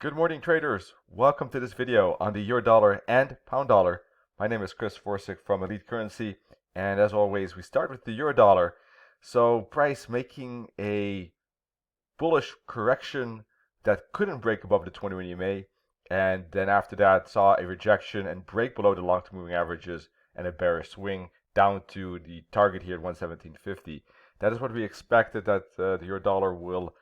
Good morning, traders. Welcome to this video on the euro dollar and pound dollar. My name is Chris Forsick from Elite Currency, and as always, we start with the euro dollar. So price making a bullish correction that couldn't break above the 21 EMA, and then after that saw a rejection and break below the long-term moving averages and a bearish swing down to the target here at 117.50. That is what we expected, that the euro dollar will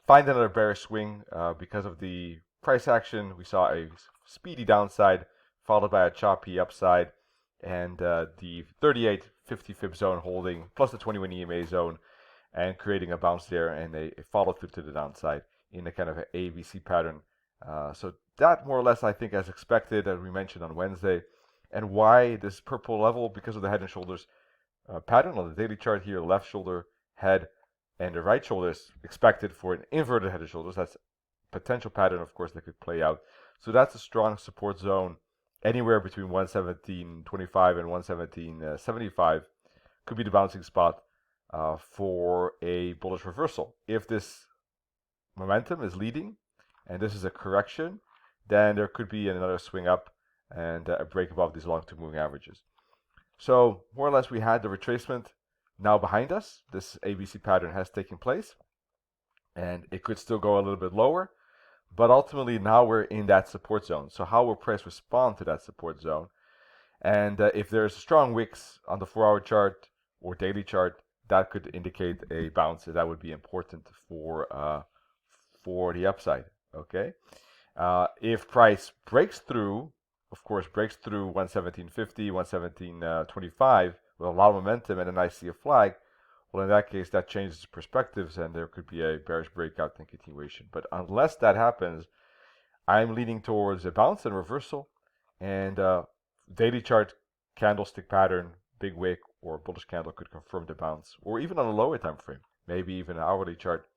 find another bearish swing because of the price action. We saw a speedy downside followed by a choppy upside, and the 38.50 fib zone holding plus the 21 EMA zone and creating a bounce there and a follow through to the downside in a kind of an ABC pattern. So that more or less I think as expected, as we mentioned on Wednesday. And why this purple level? Because of the head and shoulders pattern on the daily chart here, left shoulder, head, and the right shoulder is expected for an inverted head and shoulders. That's a potential pattern, of course, that could play out. So that's a strong support zone. Anywhere between 117.25 and 117.75 could be the bouncing spot for a bullish reversal. If this momentum is leading and this is a correction, then there could be another swing up and a break above these long-term moving averages. So more or less we had the retracement now behind us. This ABC pattern has taken place, and it could still go a little bit lower, but ultimately now we're in that support zone. So how will price respond to that support zone? And if there's strong wicks on the 4-hour chart or daily chart, that could indicate a bounce. That would be important for the upside. Okay, if price breaks through, of course, breaks through 117.50, 117.25 with a lot of momentum, and then I see a flag, well, in that case, that changes perspectives, and there could be a bearish breakout and continuation. But unless that happens, I'm leaning towards a bounce and reversal, and daily chart candlestick pattern, big wick or bullish candle could confirm the bounce, or even on a lower time frame, maybe even an hourly chart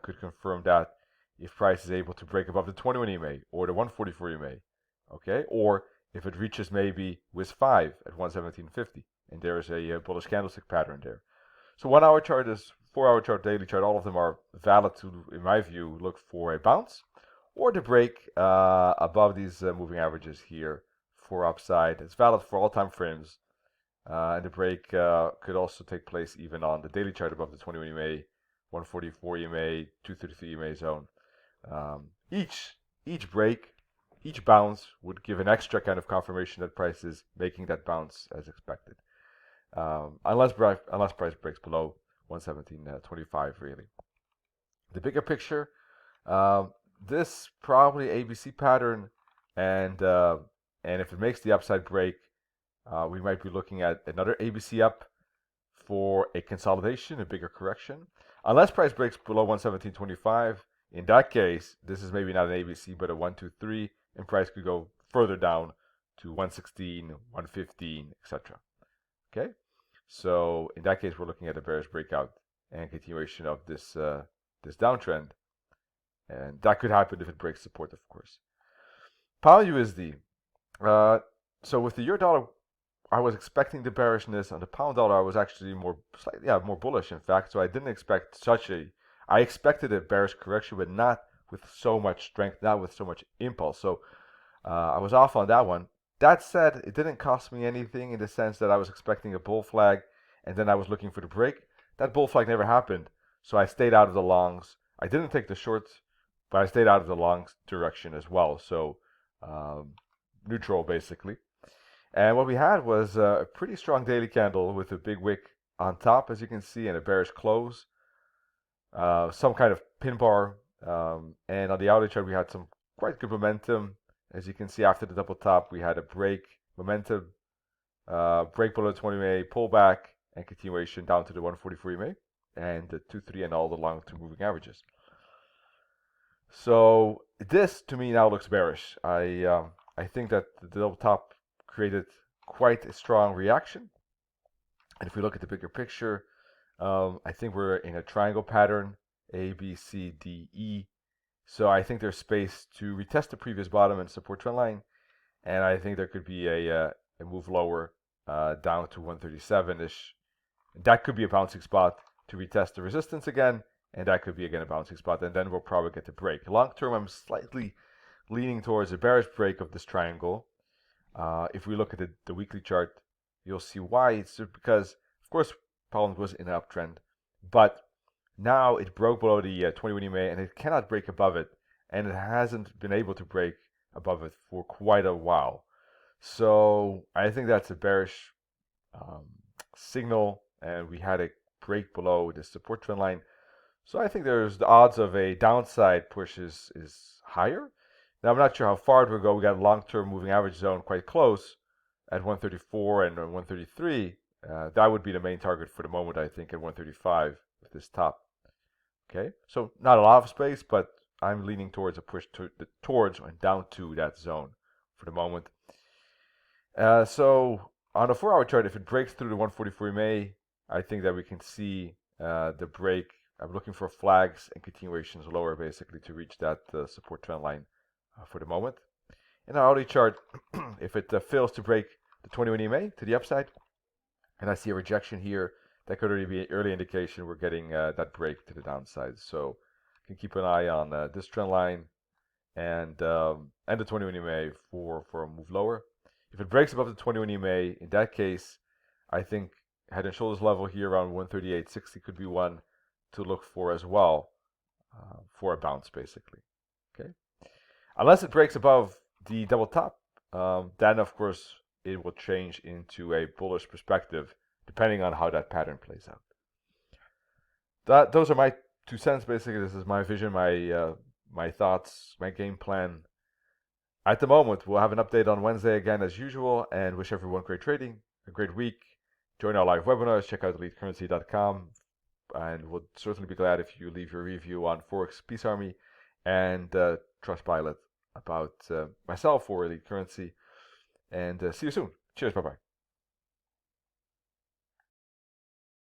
could confirm that if price is able to break above the 21 EMA or the 144 EMA, okay, or if it reaches maybe with 5 at 117.50, and there is a bullish candlestick pattern there. So 1-hour chart is 4-hour chart, daily chart, all of them are valid to, in my view, look for a bounce or to break above these moving averages here for upside. It's valid for all time frames, and the break could also take place even on the daily chart above the 21 EMA, 144 EMA, 233 EMA zone. Each break, each bounce would give an extra kind of confirmation that price is making that bounce as expected. Unless price breaks below 117.25, really. The bigger picture, this probably ABC pattern, and if it makes the upside break, we might be looking at another ABC up for a consolidation, a bigger correction. Unless price breaks below 117.25, in that case, this is maybe not an ABC, but a 1, 2, 3, and price could go further down to 116, 115, etc. Okay, so in that case, we're looking at a bearish breakout and continuation of this this downtrend, and that could happen if it breaks support, of course. Pound USD. So with the euro dollar, I was expecting the bearishness. On the pound dollar, I was actually more bullish, in fact. So I didn't expect I expected a bearish correction, but not with so much strength, not with so much impulse. So I was off on that one. That said, it didn't cost me anything in the sense that I was expecting a bull flag, and then I was looking for the break. That bull flag never happened, so I stayed out of the longs. I didn't take the shorts, but I stayed out of the longs direction as well. So neutral, basically. And what we had was a pretty strong daily candle with a big wick on top, as you can see, and a bearish close. Some kind of pin bar, and on the hourly chart we had some quite good momentum. As you can see, after the double top we had a break, momentum, break below the 20 EMA, pullback, and continuation down to the 144 EMA and the 2-3 and all the long-term moving averages. So this to me now looks bearish. I think that the double top created quite a strong reaction, and if we look at the bigger picture, I think we're in a triangle pattern, A, B, C, D, E. So I think there's space to retest the previous bottom and support trend line, and I think there could be a move lower down to 137-ish. That could be a bouncing spot to retest the resistance again and that could be again a bouncing spot, and then we'll probably get the break. Long term, I'm slightly leaning towards a bearish break of this triangle. If we look at the weekly chart, you'll see why. It's because, of course, Poland was in an uptrend, but now it broke below the 20 EMA, and it cannot break above it, and it hasn't been able to break above it for quite a while. So I think that's a bearish signal, and we had a break below the support trend line. So I think there's the odds of a downside push is higher. Now I'm not sure how far it will go. We got a long-term moving average zone quite close at 134 and 133. That would be the main target for the moment, I think, at 135 with this top. Okay, so not a lot of space, but I'm leaning towards a push towards and down to that zone for the moment. So on a 4-hour chart, if it breaks through the 144 EMA, I think that we can see the break. I'm looking for flags and continuations lower, basically, to reach that support trend line for the moment. In our hourly chart, if it fails to break the 21 EMA to the upside, and I see a rejection here, that could already be an early indication we're getting that break to the downside. So you can keep an eye on this trend line and the 21 EMA for a move lower. If it breaks above the 21 EMA, in that case, I think head and shoulders level here around 138.60 could be one to look for as well for a bounce, basically. Okay, unless it breaks above the double top, then of course it will change into a bullish perspective, depending on how that pattern plays out. Those are my 2 cents, basically. This is my vision, my thoughts, my game plan. At the moment, we'll have an update on Wednesday again as usual, and wish everyone great trading, a great week. Join our live webinars, check out elitecurrency.com, and we'll certainly be glad if you leave your review on Forex Peace Army and Trustpilot about myself or Elite Currency. And see you soon. Cheers, bye-bye.